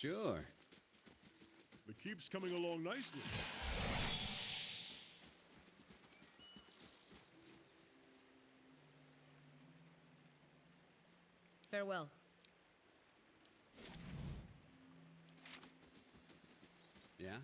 Sure. The keep's coming along nicely. Farewell. Yeah?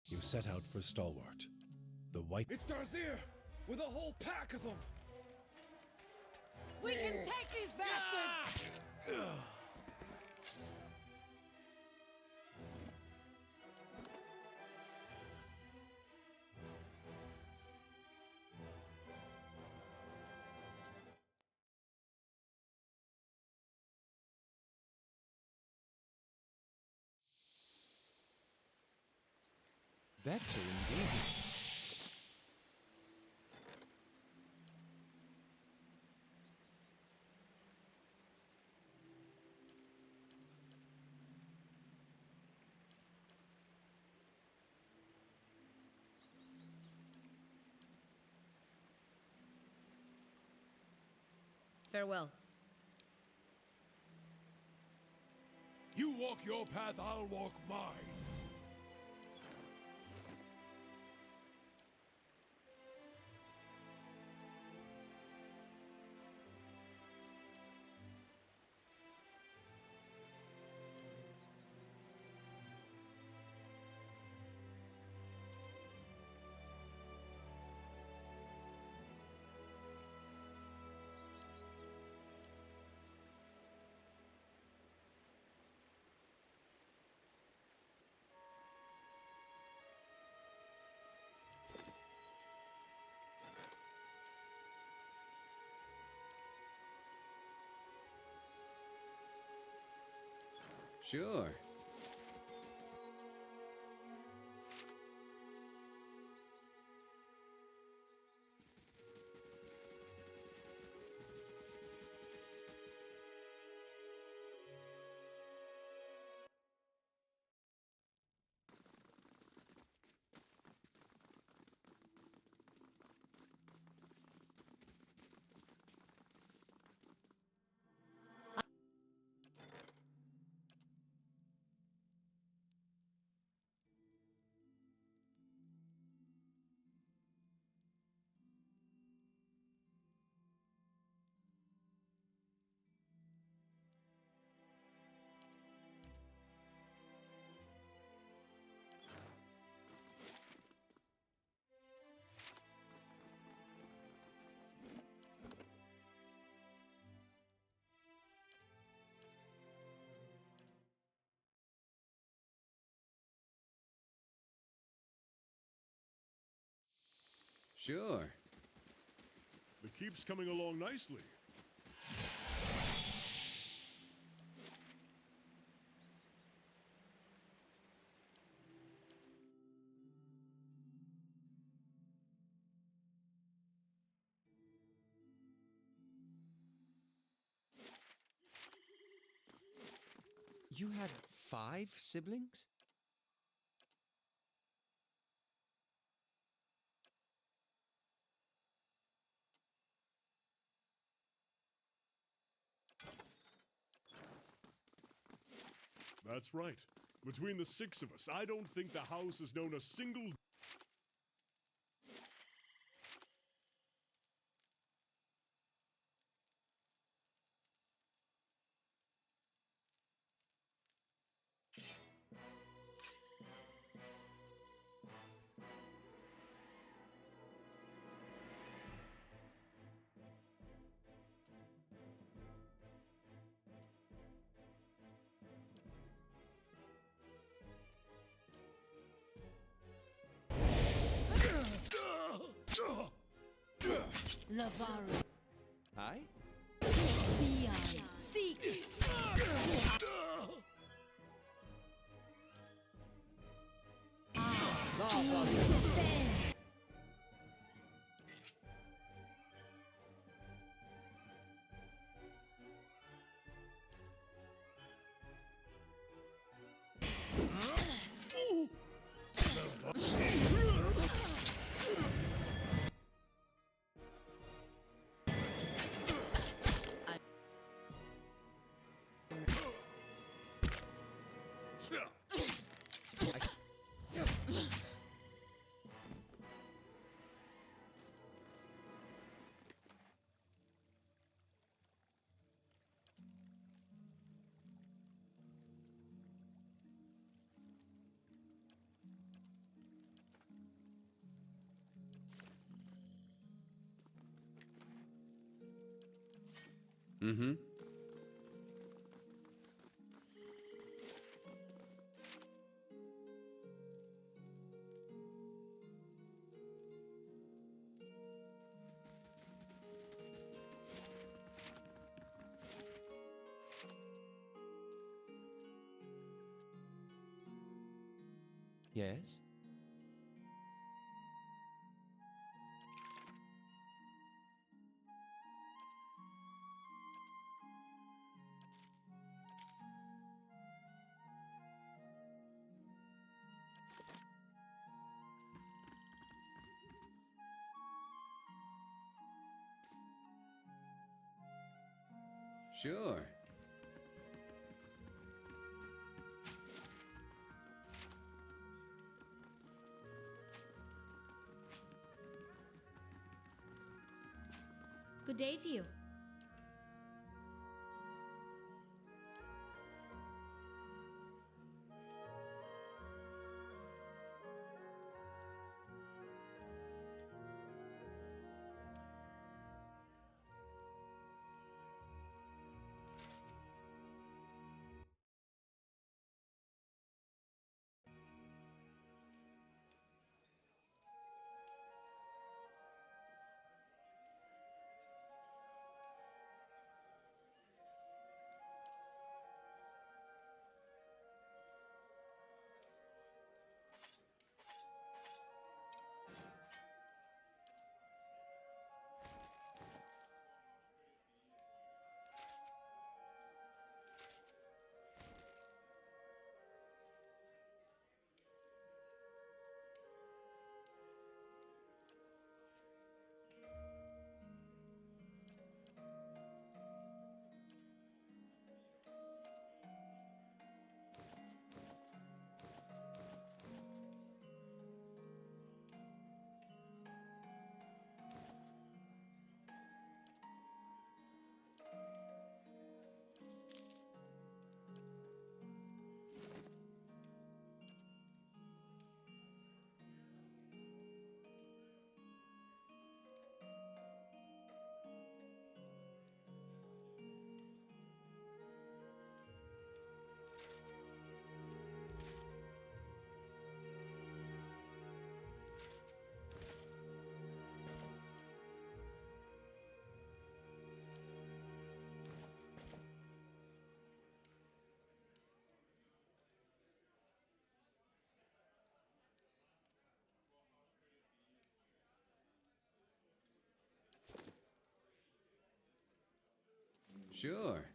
You set out for Stalwart. The white... It's Darthier with a whole pack of them. We can take these bastards! Better indeed. Farewell. You walk your path, I'll walk mine. Sure. Sure. The keep's coming along nicely. You had 5 siblings? That's right. Between the 6 of us, I don't think the house has known a single... Lavaro. Aye? FBI. Seek. Defend. Mm-hmm. Yes? Sure. Good day to you. Sure.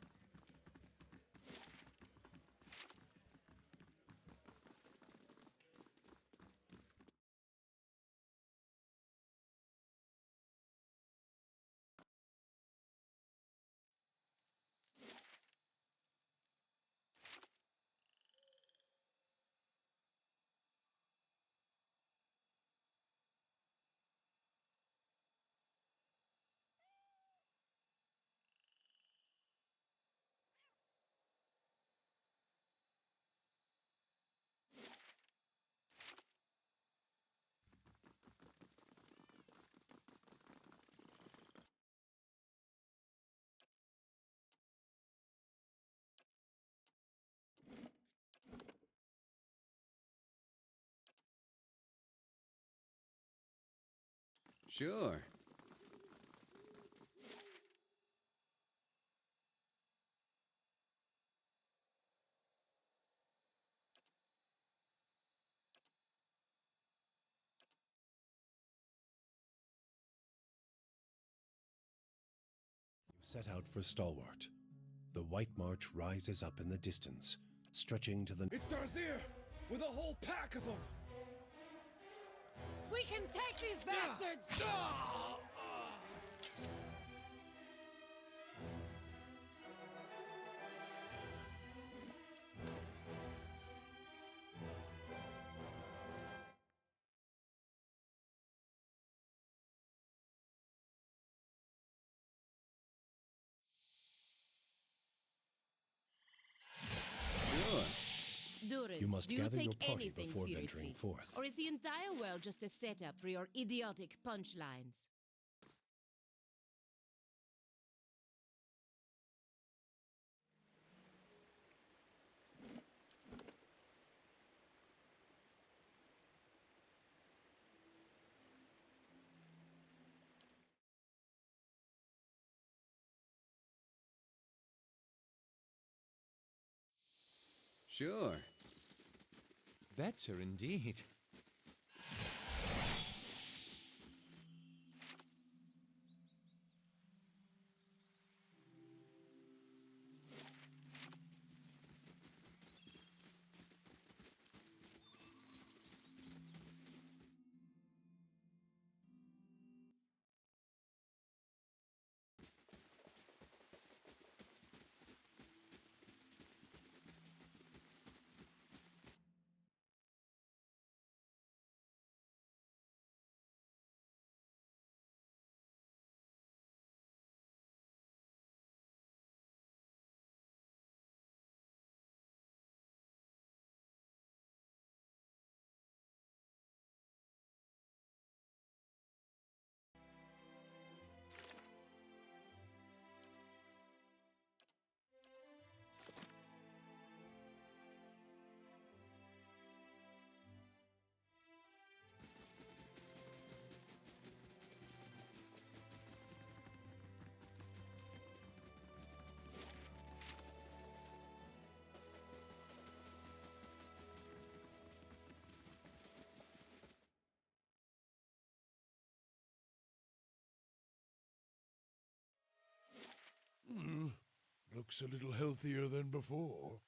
Sure. You set out for Stalwart. The White March rises up in the distance, stretching to the... It's Darthier with a whole pack of them. We can take these bastards! Sure. Durance, You must do you gather take your party anything before seriously? venturing forth. Or is the entire world just a setup for your idiotic punchlines? Sure. Better indeed. Looks a little healthier than before.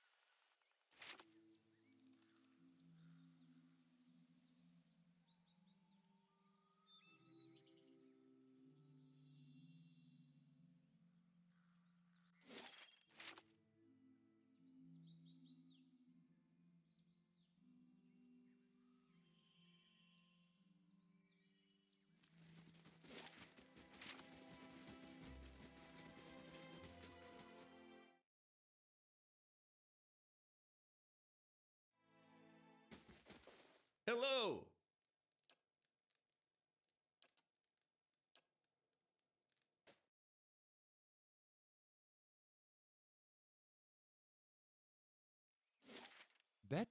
Hello! Bet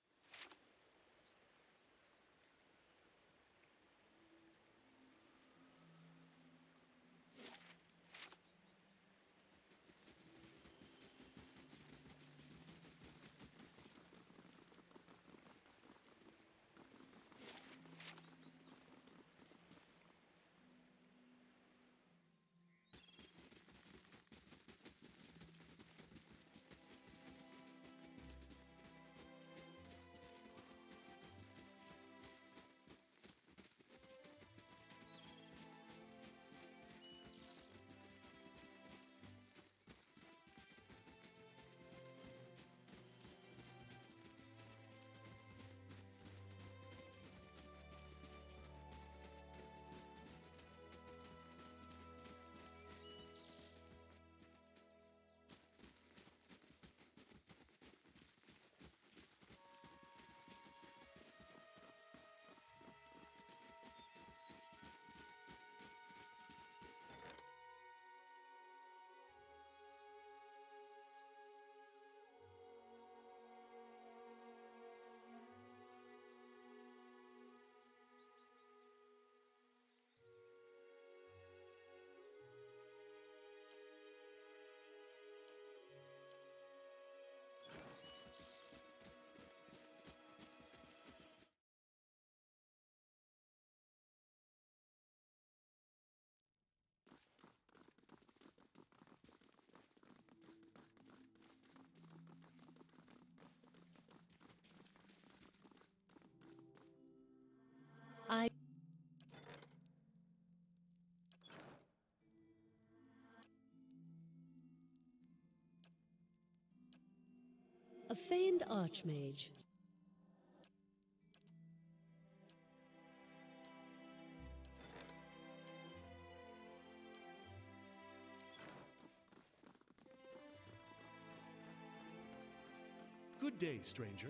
a famed archmage. Good day, stranger.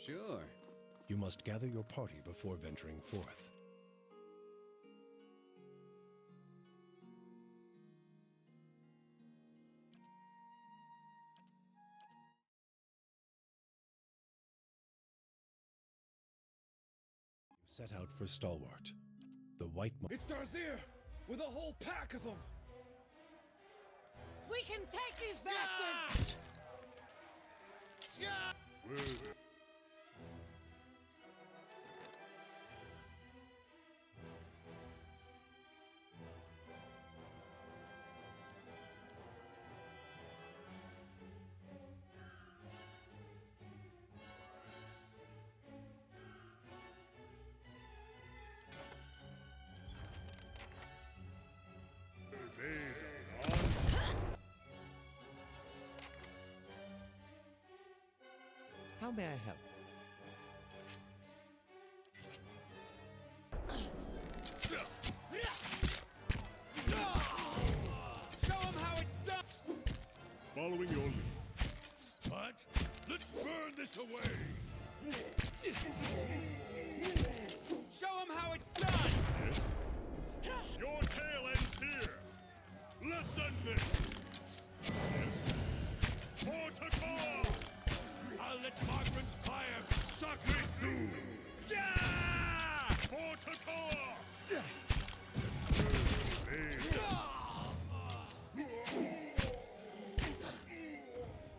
Sure. You must gather your party before venturing forth. You set out for Stalwart, the White March. It's Darzier with a whole pack of them. We can take these bastards! Well, How may I help? Show them how it's done. following your lead. What? Let's burn this away. Show them how it's done. Yes? Your tale ends here. Let's end this. Yes? For Takar! I'll let Margaret's fire suck me through. Yeah! For Takar!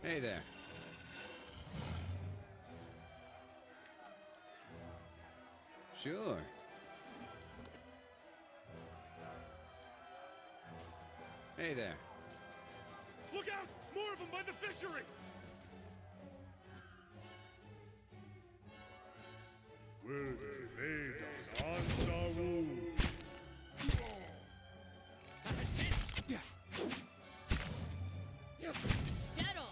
Hey there. Sure. Hey there. Look out! More of them by the fishery! Will they on Saru? Dead on!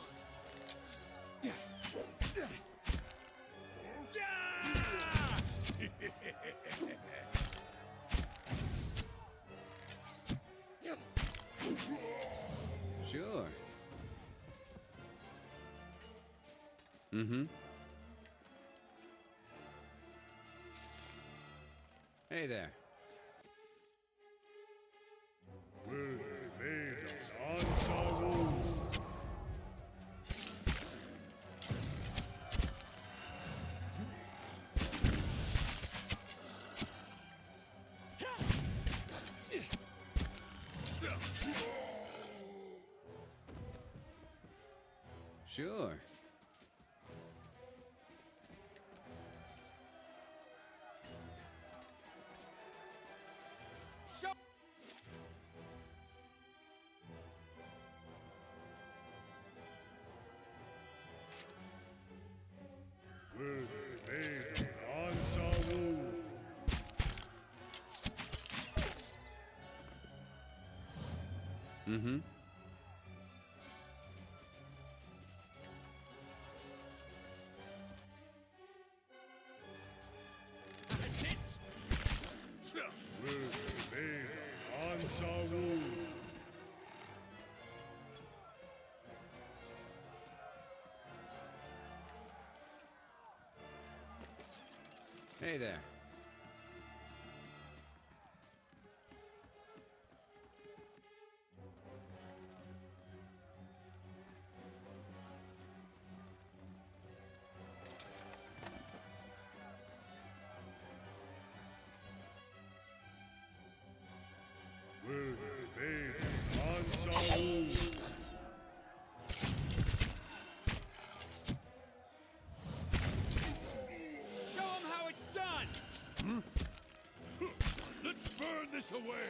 Sure. Mm-hmm. Hey there. Will they on Saru? Sure. Show. Will they on Saru? Mm-hmm. Will they on Saru? Hey there. Will they answer? Show him how it's done! Let's burn this away!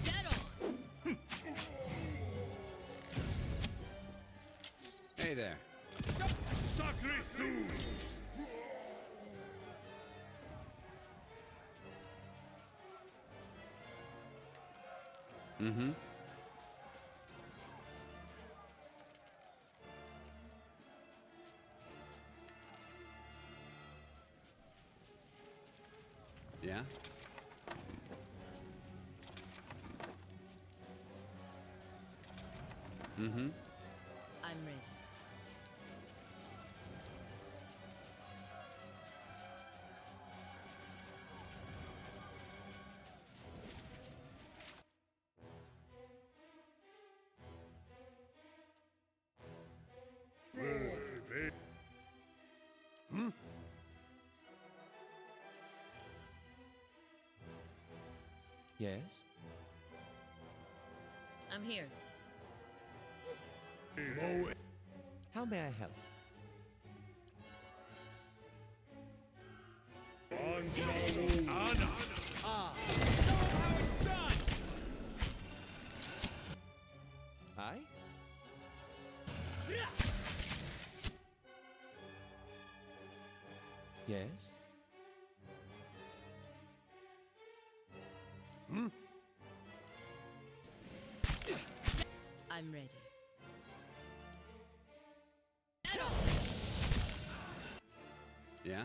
Get on! Hey there. Sacre tu! Mm-hmm. Yeah? Mm-hmm. I'm ready. Will they? Yes? I'm here. Mow it. How may I help? Answer. Anna. Ah! Show him how it's done! I? Yes? I'm ready. Yeah?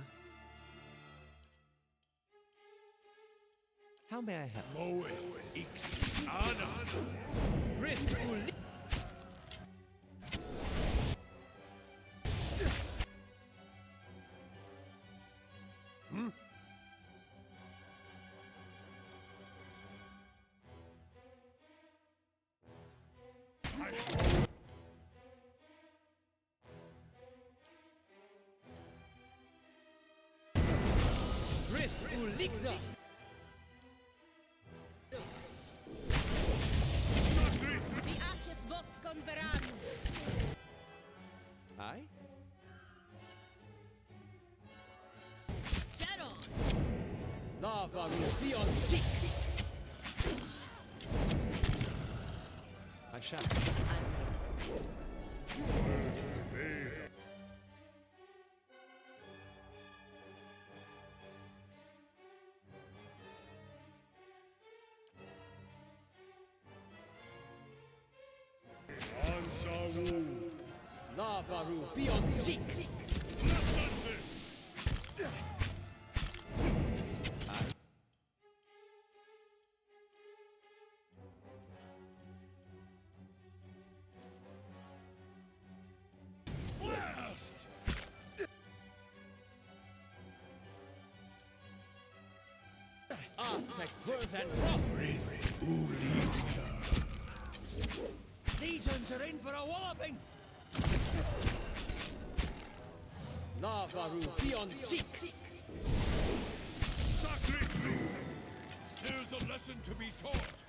How may I help? Mow it. Ix. Anna. Rift will li- Rift will ligna. Sacre. The Arches Vox Converan! I? Get on! Lava will be on seek. I shall. I'm ready. Answer. Lava will be on seek. Blast. Aspect worth and rough. Legions are in for a walloping. Lava will be on seek. Sacre. There's a lesson to be taught!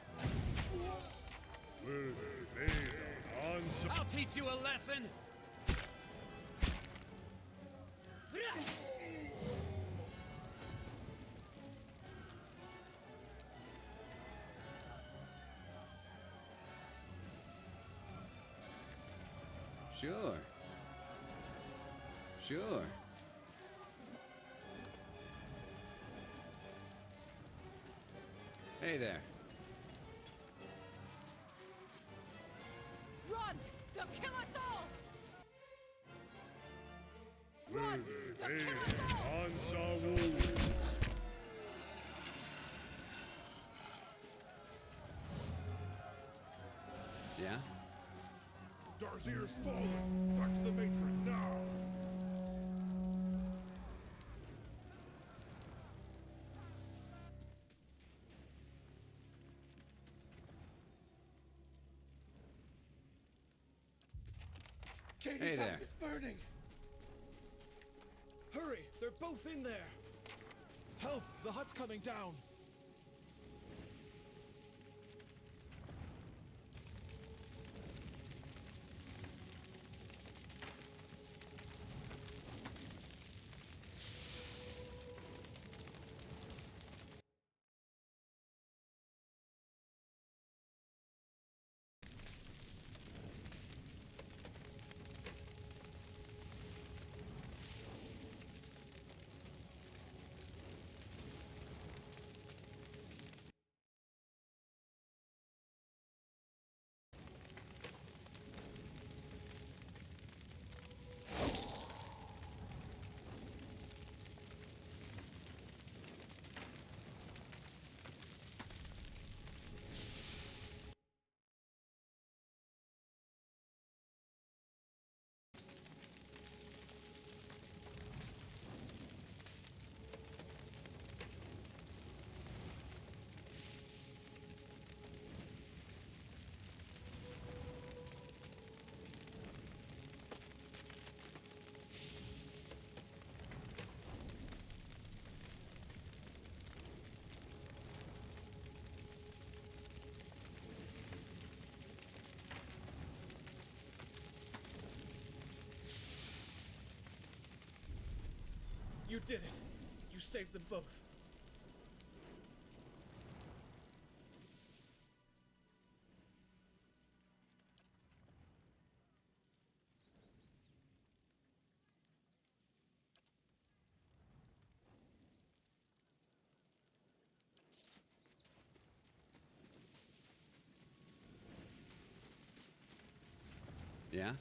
Will they answer? I'll teach you a lesson! Sure. Sure. Hey there. Run! They'll kill us all! Yeah? Darthier's fallen. Back to the matron now. Katie's Hey there. house is burning! Hurry! They're both in there! Help! The hut's coming down! You did it! You saved them both! Yeah?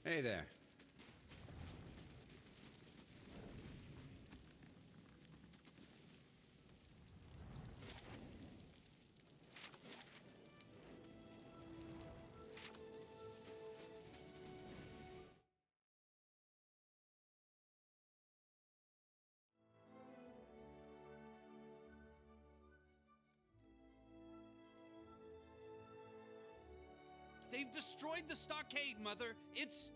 Hey there. They've destroyed the stockade, Mother. It's...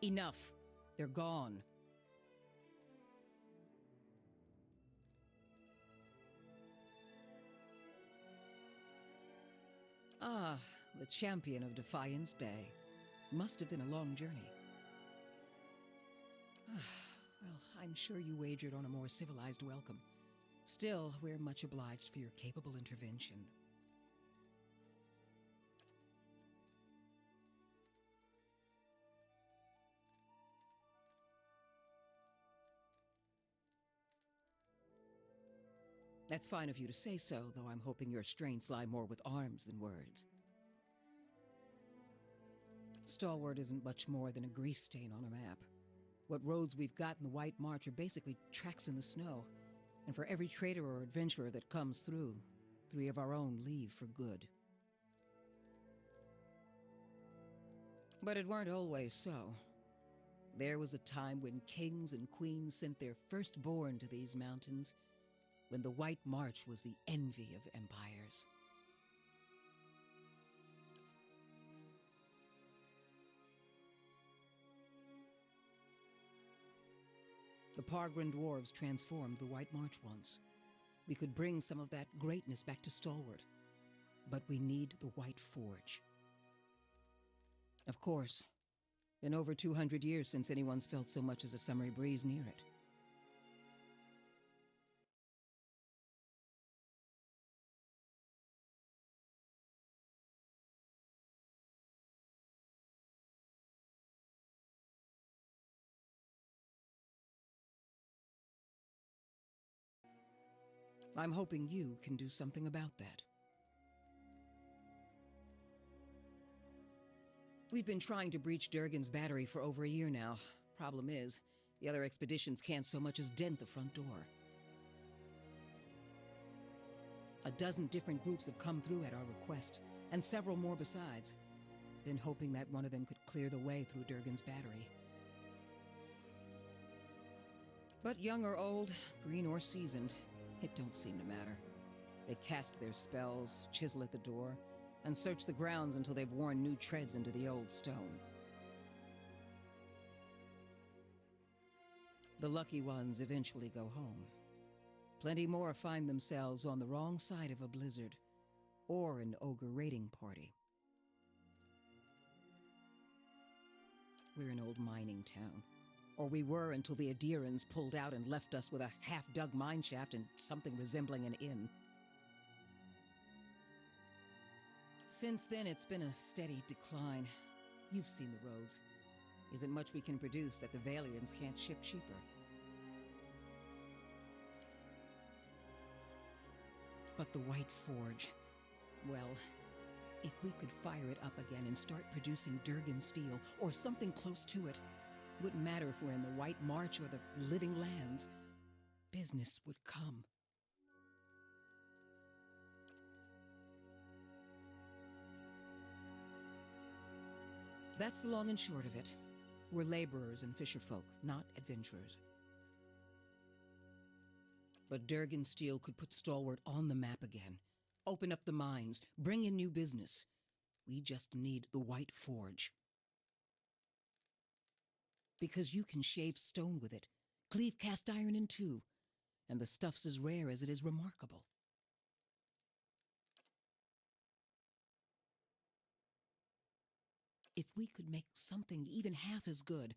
Enough. They're gone. Ah, the champion of Defiance Bay. Must have been a long journey. Well, I'm sure you wagered on a more civilized welcome. Still, we're much obliged for your capable intervention. That's fine of you to say so, though I'm hoping your strengths lie more with arms than words. Stalwart isn't much more than a grease stain on a map. What roads we've got in the White March are basically tracks in the snow, and for every trader or adventurer that comes through, 3 of our own leave for good. But it weren't always so. There was a time when kings and queens sent their firstborn to these mountains, when the White March was the envy of empires. The Pargrin dwarves transformed the White March once. We could bring some of that greatness back to Stalwart, but we need the White Forge. Of course, been over 200 years since anyone's felt so much as a summery breeze near it. I'm hoping you can do something about that. We've been trying to breach Durgan's battery for over a year now. Problem is, the other expeditions can't so much as dent the front door. A dozen different groups have come through at our request, and several more besides. Been hoping that one of them could clear the way through Durgan's battery. But young or old, green or seasoned, it don't seem to matter. They cast their spells, chisel at the door, and search the grounds until they've worn new treads into the old stone. The lucky ones eventually go home. Plenty more find themselves on the wrong side of a blizzard, or an ogre raiding party. We're an old mining town. Or we were until the Adirans pulled out and left us with a half-dug mineshaft and something resembling an inn. Since then, it's been a steady decline. You've seen the roads. Isn't much we can produce that the Valians can't ship cheaper. But the White Forge, well, if we could fire it up again and start producing Durgan steel, or something close to it, wouldn't matter if we're in the White March or the Living Lands. Business would come. That's the long and short of it. We're laborers and fisherfolk, not adventurers. But Durgan steel could put Stalwart on the map again, open up the mines, bring in new business. We just need the White Forge. Because you can shave stone with it, cleave cast iron in two, and the stuff's as rare as it is remarkable. If we could make something even half as good,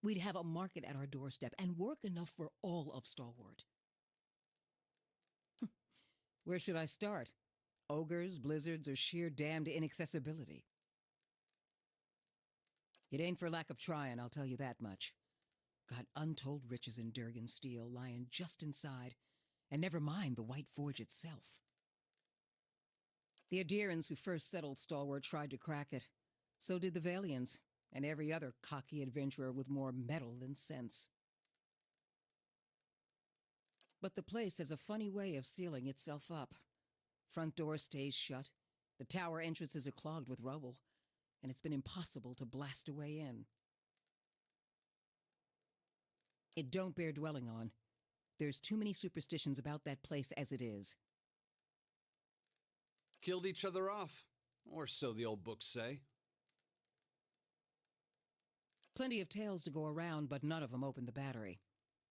we'd have a market at our doorstep and work enough for all of Stalwart. Where should I start? Ogres, blizzards, or sheer damned inaccessibility? It ain't for lack of trying, I'll tell you that much. Got untold riches in Durgan steel lying just inside, and never mind the White Forge itself. The Adirans who first settled Stalwart tried to crack it. So did the Valians, and every other cocky adventurer with more metal than sense. But the place has a funny way of sealing itself up. Front door stays shut, the tower entrances are clogged with rubble, and it's been impossible to blast a way in. It don't bear dwelling on. There's too many superstitions about that place as it is. Killed each other off, or so the old books say. Plenty of tales to go around, but none of them open the battery.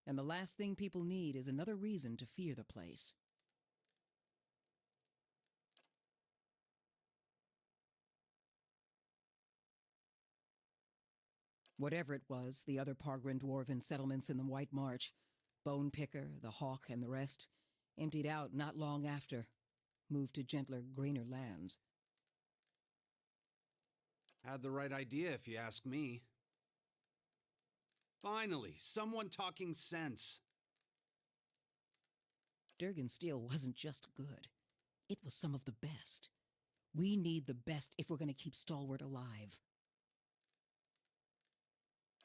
And the last thing people need is another reason to fear the place. Whatever it was, the other Pargrin dwarven settlements in the White March, Bone Picker, the Hawk, and the rest, emptied out not long after, moved to gentler, greener lands. Had the right idea, if you ask me. Finally, someone talking sense. Durgan Steel wasn't just good. It was some of the best. We need the best if we're going to keep Stalwart alive.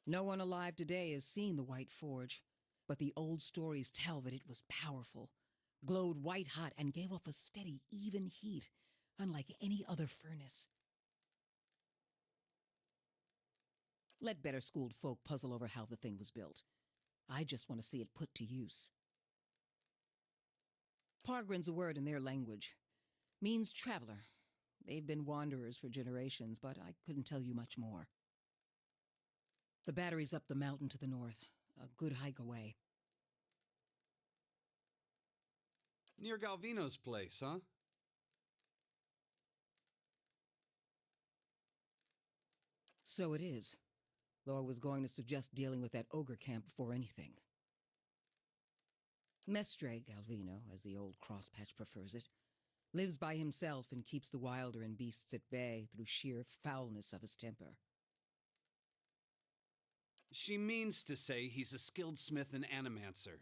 No one alive today has seen the White Forge, but the old stories tell that it was powerful, glowed white-hot, and gave off a steady, even heat, unlike any other furnace. Let better-schooled folk puzzle over how the thing was built. I just want to see it put to use. Pargrin's a word in their language. Means traveler. They've been wanderers for generations, but I couldn't tell you much more. The battery's up the mountain to the north, a good hike away. Near Galvino's place, huh? So it is, though I was going to suggest dealing with that ogre camp before anything. Mestre Galvino, as the old crosspatch prefers it, lives by himself and keeps the wilder and beasts at bay through sheer foulness of his temper. She means to say he's a skilled smith and animancer,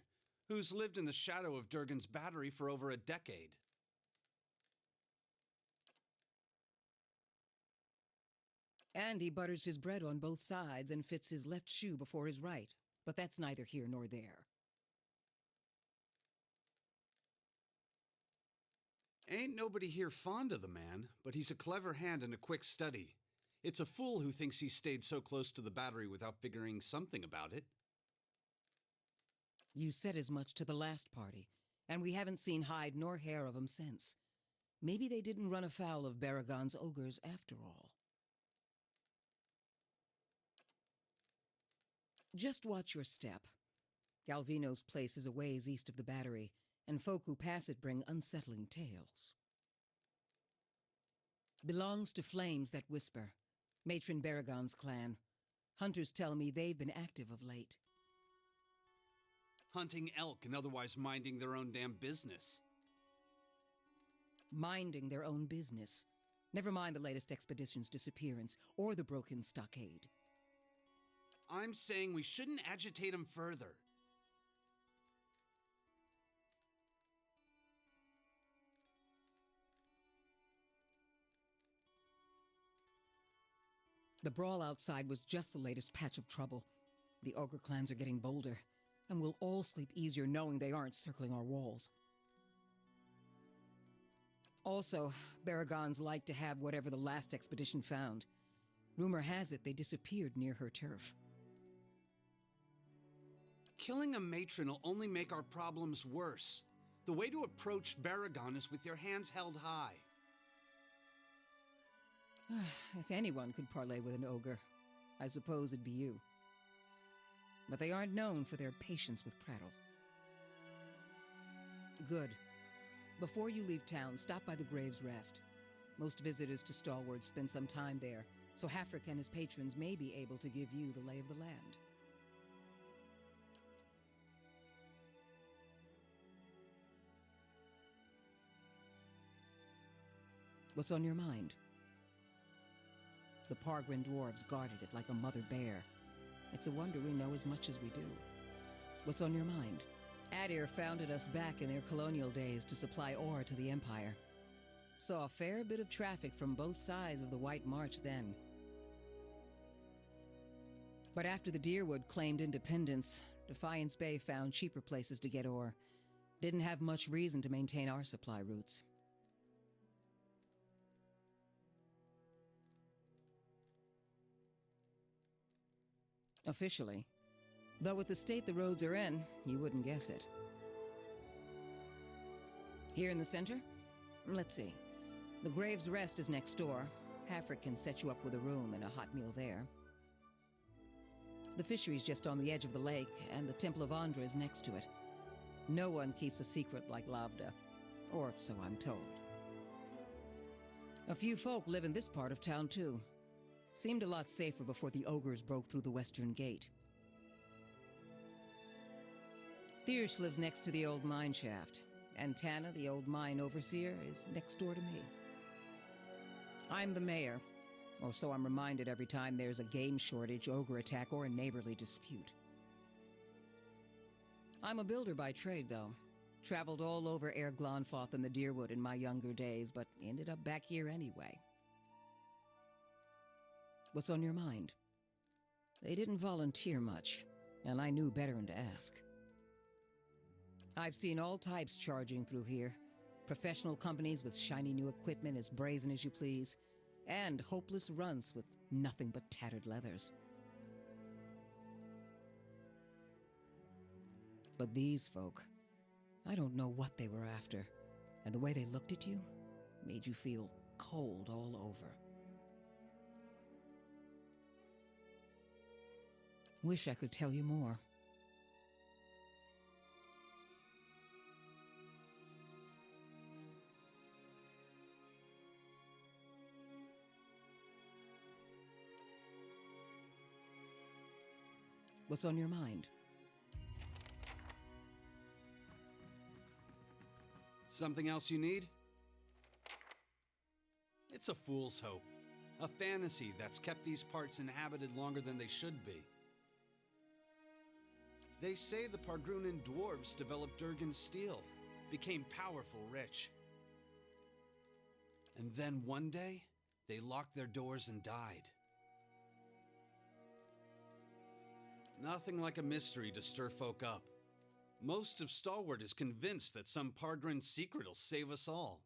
who's lived in the shadow of Durgan's battery for over a decade. And he butters his bread on both sides and fits his left shoe before his right, but that's neither here nor there. Ain't nobody here fond of the man, but he's a clever hand and a quick study. It's a fool who thinks he stayed so close to the battery without figuring something about it. You said as much to the last party, and we haven't seen hide nor hair of 'em since. Maybe they didn't run afoul of Baragon's ogres after all. Just watch your step. Galvino's place is a ways east of the battery, and folk who pass it bring unsettling tales. Belongs to Flames That Whisper, Matron Baragon's clan. Hunters tell me they've been active of late. Hunting elk and otherwise minding their own damn business. Minding their own business. Never mind the latest expedition's disappearance, or the broken stockade. I'm saying we shouldn't agitate him further. The brawl outside was just the latest patch of trouble. The ogre clans are getting bolder, and we'll all sleep easier knowing they aren't circling our walls. Also, Baragons like to have whatever the last expedition found. Rumor has it they disappeared near her turf. Killing a matron will only make our problems worse. The way to approach Baragon is with your hands held high. If anyone could parley with an ogre, I suppose it'd be you. But they aren't known for their patience with prattle. Good. Before you leave town, stop by the Grave's Rest. Most visitors to Stalwart spend some time there, so Hafric and his patrons may be able to give you the lay of the land. What's on your mind? The Pargrin dwarves guarded it like a mother bear. It's a wonder we know as much as we do. What's on your mind? Adir founded us back in their colonial days to supply ore to the Empire. Saw a fair bit of traffic from both sides of the White March then. But after the Deerwood claimed independence, Defiance Bay found cheaper places to get ore. Didn't have much reason to maintain our supply routes. Officially. Though with the state the roads are in, you wouldn't guess it. Here in the center? Let's see. The Grave's Rest is next door. Hafric can set you up with a room and a hot meal there. The fishery's just on the edge of the lake, and the Temple of Andra is next to it. No one keeps a secret like Lavda. Or so I'm told. A few folk live in this part of town, too. Seemed a lot safer before the ogres broke through the western gate. Thiersch lives next to the old mine shaft, and Tana, the old mine overseer, is next door to me. I'm the mayor, or so I'm reminded every time there's a game shortage, ogre attack, or a neighborly dispute. I'm a builder by trade, though. Traveled all over Air Glonfoth and the Deerwood in my younger days, but ended up back here anyway. What's on your mind? They didn't volunteer much, and I knew better than to ask. I've seen all types charging through here. Professional companies with shiny new equipment as brazen as you please, and hopeless runts with nothing but tattered leathers. But these folk, I don't know what they were after, and the way they looked at you made you feel cold all over. Wish I could tell you more. What's on your mind? Something else you need? It's a fool's hope. A fantasy that's kept these parts inhabited longer than they should be. They say the Pargrunan dwarves developed Durgan steel, became powerful, rich. And then one day, they locked their doors and died. Nothing like a mystery to stir folk up. Most of Stalwart is convinced that some Pargrin secret will save us all.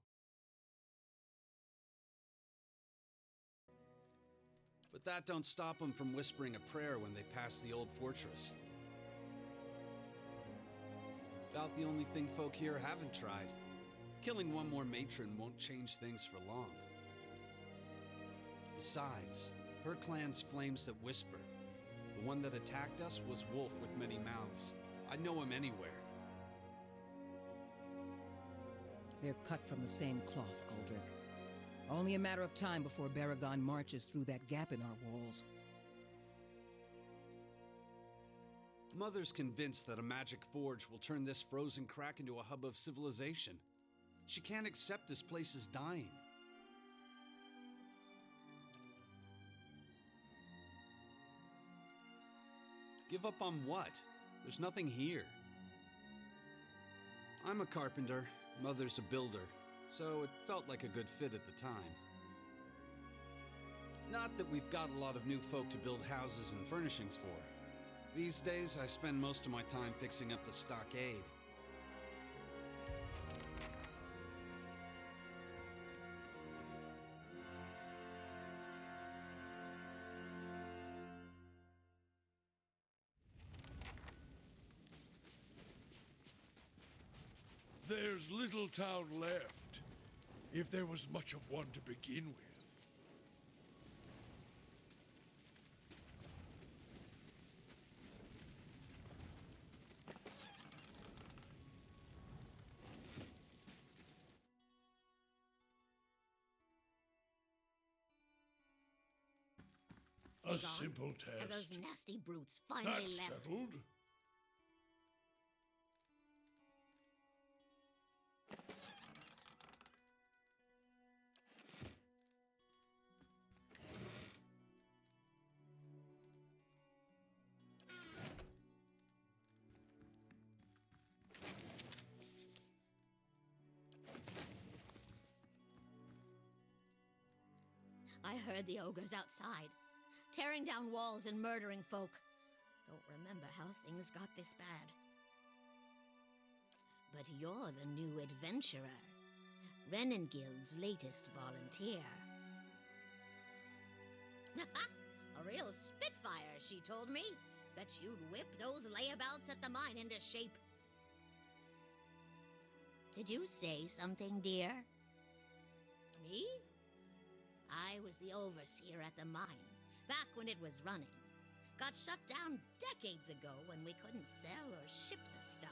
But that don't stop them from whispering a prayer when they pass the old fortress. About the only thing folk here haven't tried. Killing one more matron won't change things for long. Besides, her clan's flames that whisper. The one that attacked us was Wolf with many mouths. I'd know him anywhere. They're cut from the same cloth, Aldrich. Only a matter of time before Baragon marches through that gap in our walls. Mother's convinced that a magic forge will turn this frozen crack into a hub of civilization. She can't accept this place is dying. Give up on what? There's nothing here. I'm a carpenter, Mother's a builder, so it felt like a good fit at the time. Not that we've got a lot of new folk to build houses and furnishings for. These days, I spend most of my time fixing up the stockade. There's little town left, if there was much of one to begin with. A simple test. Have those nasty brutes finally That's left? settled. I heard the ogres outside, tearing down walls and murdering folk. Don't remember how things got this bad. But you're the new adventurer, Renengild's latest volunteer. A real spitfire, she told me. Bet you'd whip those layabouts at the mine into shape. Did you say something, dear? Me? I was the overseer at the mine, back when it was running. Got shut down decades ago when we couldn't sell or ship the stuff.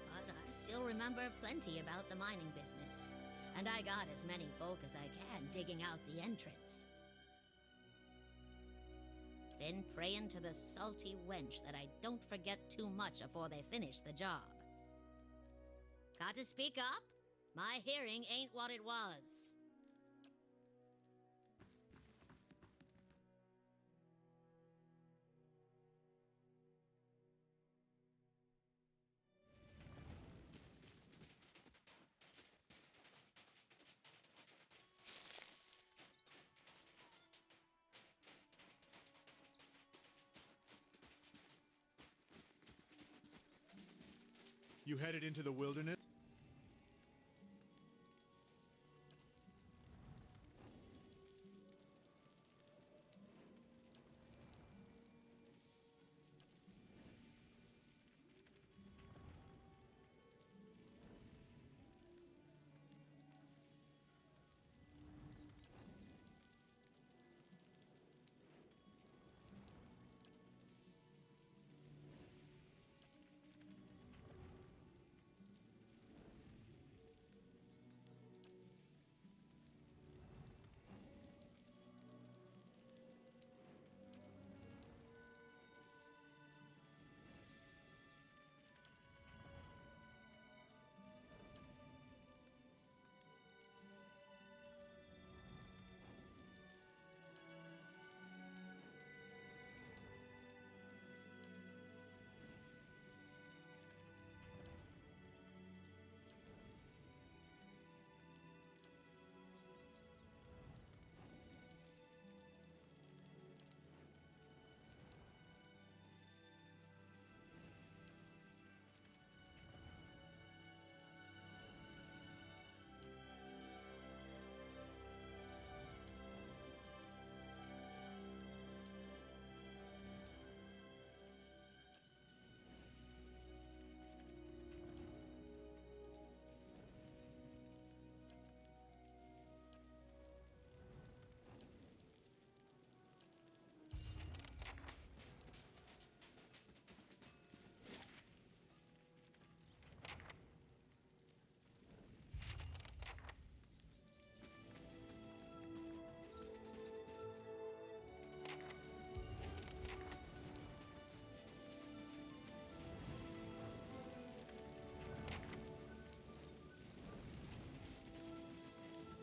But I still remember plenty about the mining business. and I got as many folk as I can digging out the entrance. Been praying to the salty wench that I don't forget too much afore they finish the job. Got to speak up? My hearing ain't what it was. You headed into the wilderness?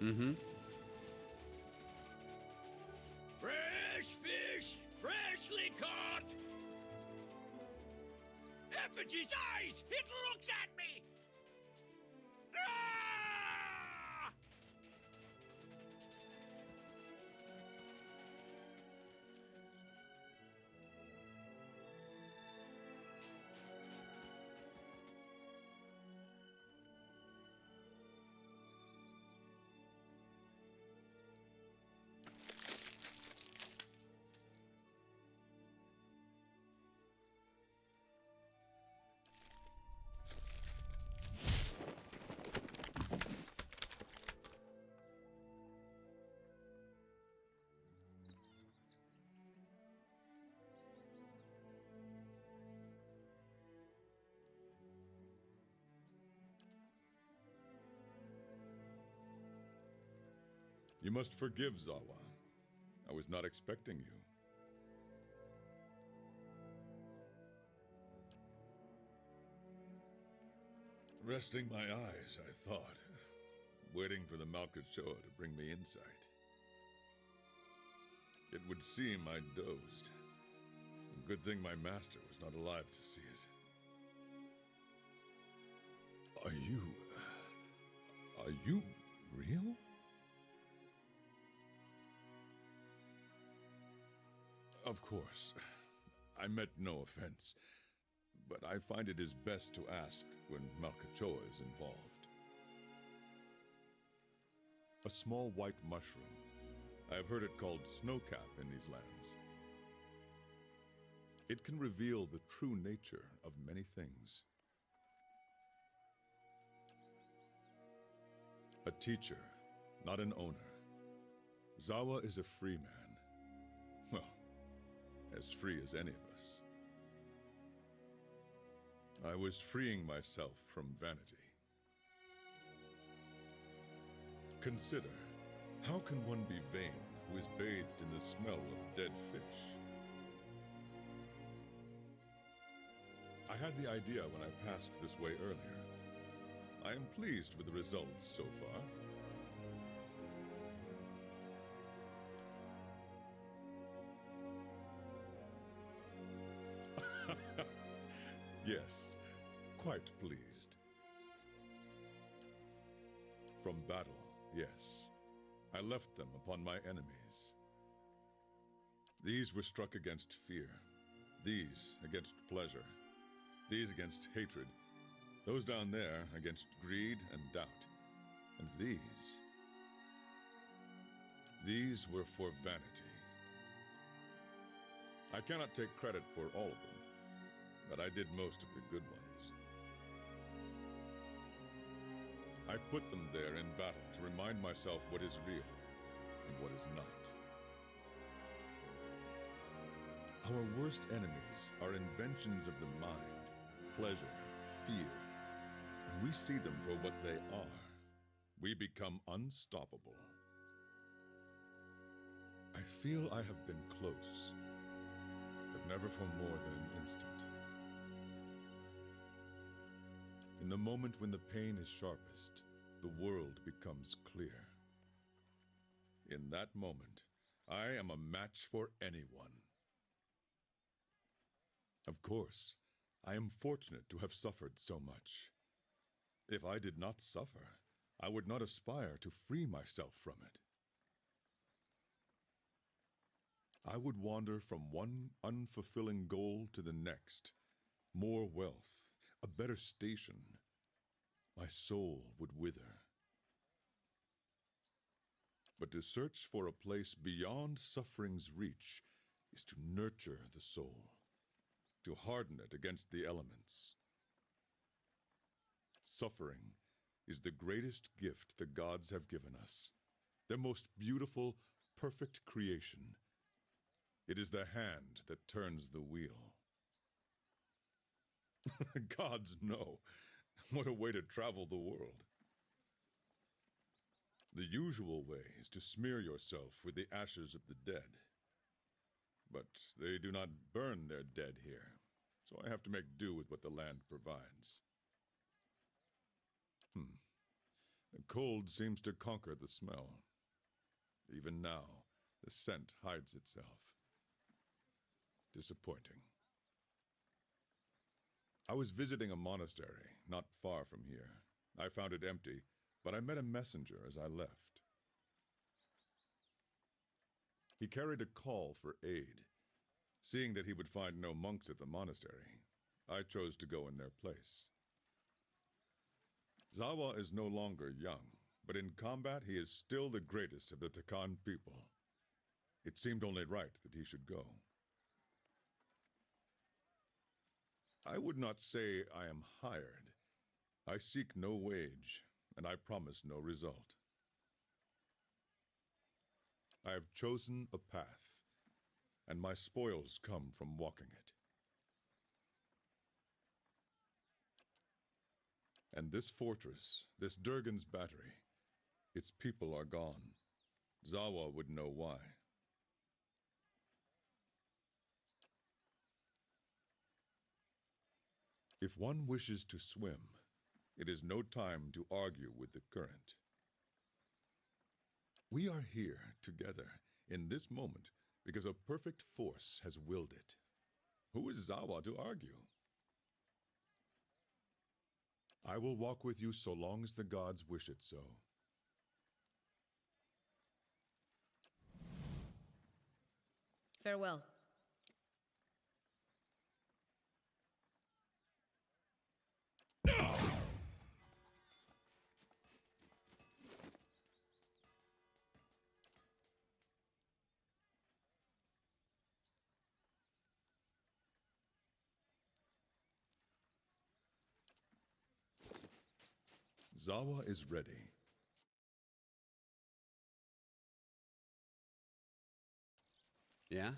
Mm-hmm. Fresh fish, freshly caught. Effigy's eyes! It looked at me! Ah! You must forgive, Zawa. I was not expecting you. Resting my eyes, I thought, waiting for the Malkachoa to bring me insight. It would seem I dozed. Good thing my master was not alive to see it. Are you real? Of course. I meant no offense, but I find it is best to ask when Malkachoa is involved. A small white mushroom. I have heard it called snowcap in these lands. It can reveal the true nature of many things. A teacher, not an owner. Zawa is a free man. Well, as free as any of us. I was freeing myself from vanity. Consider, how can one be vain who is bathed in the smell of dead fish? I had the idea when I passed this way earlier. I am pleased with the results so far. Yes, quite pleased. From battle, yes. I left them upon my enemies. These were struck against fear, these against pleasure, these against hatred, those down there against greed and doubt, and these were for vanity. I cannot take credit for all of them, but I did most of the good ones. I put them there in battle to remind myself what is real and what is not. Our worst enemies are inventions of the mind, pleasure, fear. When we see them for what they are, we become unstoppable. I feel I have been close, but never for more than an instant. In the moment when the pain is sharpest, the world becomes clear. In that moment, I am a match for anyone. Of course, I am fortunate to have suffered so much. If I did not suffer, I would not aspire to free myself from it. I would wander from one unfulfilling goal to the next. More wealth, a better station. My soul would wither. But to search for a place beyond suffering's reach is to nurture the soul, to harden it against the elements. Suffering is the greatest gift the gods have given us, their most beautiful, perfect creation. It is the hand that turns the wheel. Gods know. What a way to travel the world. The usual way is to smear yourself with the ashes of the dead. But they do not burn their dead here, so I have to make do with what the land provides. The cold seems to conquer the smell. Even now, the scent hides itself. Disappointing. I was visiting a monastery not far from here. I found it empty, but I met a messenger as I left. He carried a call for aid. Seeing that he would find no monks at the monastery, I chose to go in their place. Zawa is no longer young, but in combat he is still the greatest of the Takan people. It seemed only right that he should go. I would not say I am hired. I seek no wage, and I promise no result. I have chosen a path, and my spoils come from walking it. And this fortress, this Durgan's battery, its people are gone. Zawa would know why. If one wishes to swim, it is no time to argue with the current. We are here together in this moment because a perfect force has willed it. Who is Zawa to argue? I will walk with you so long as the gods wish it so. Farewell. Zawa is ready. Yeah?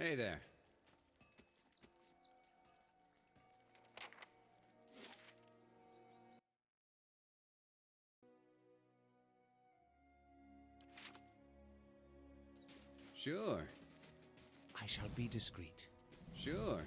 Hey there. Sure. I shall be discreet. Sure.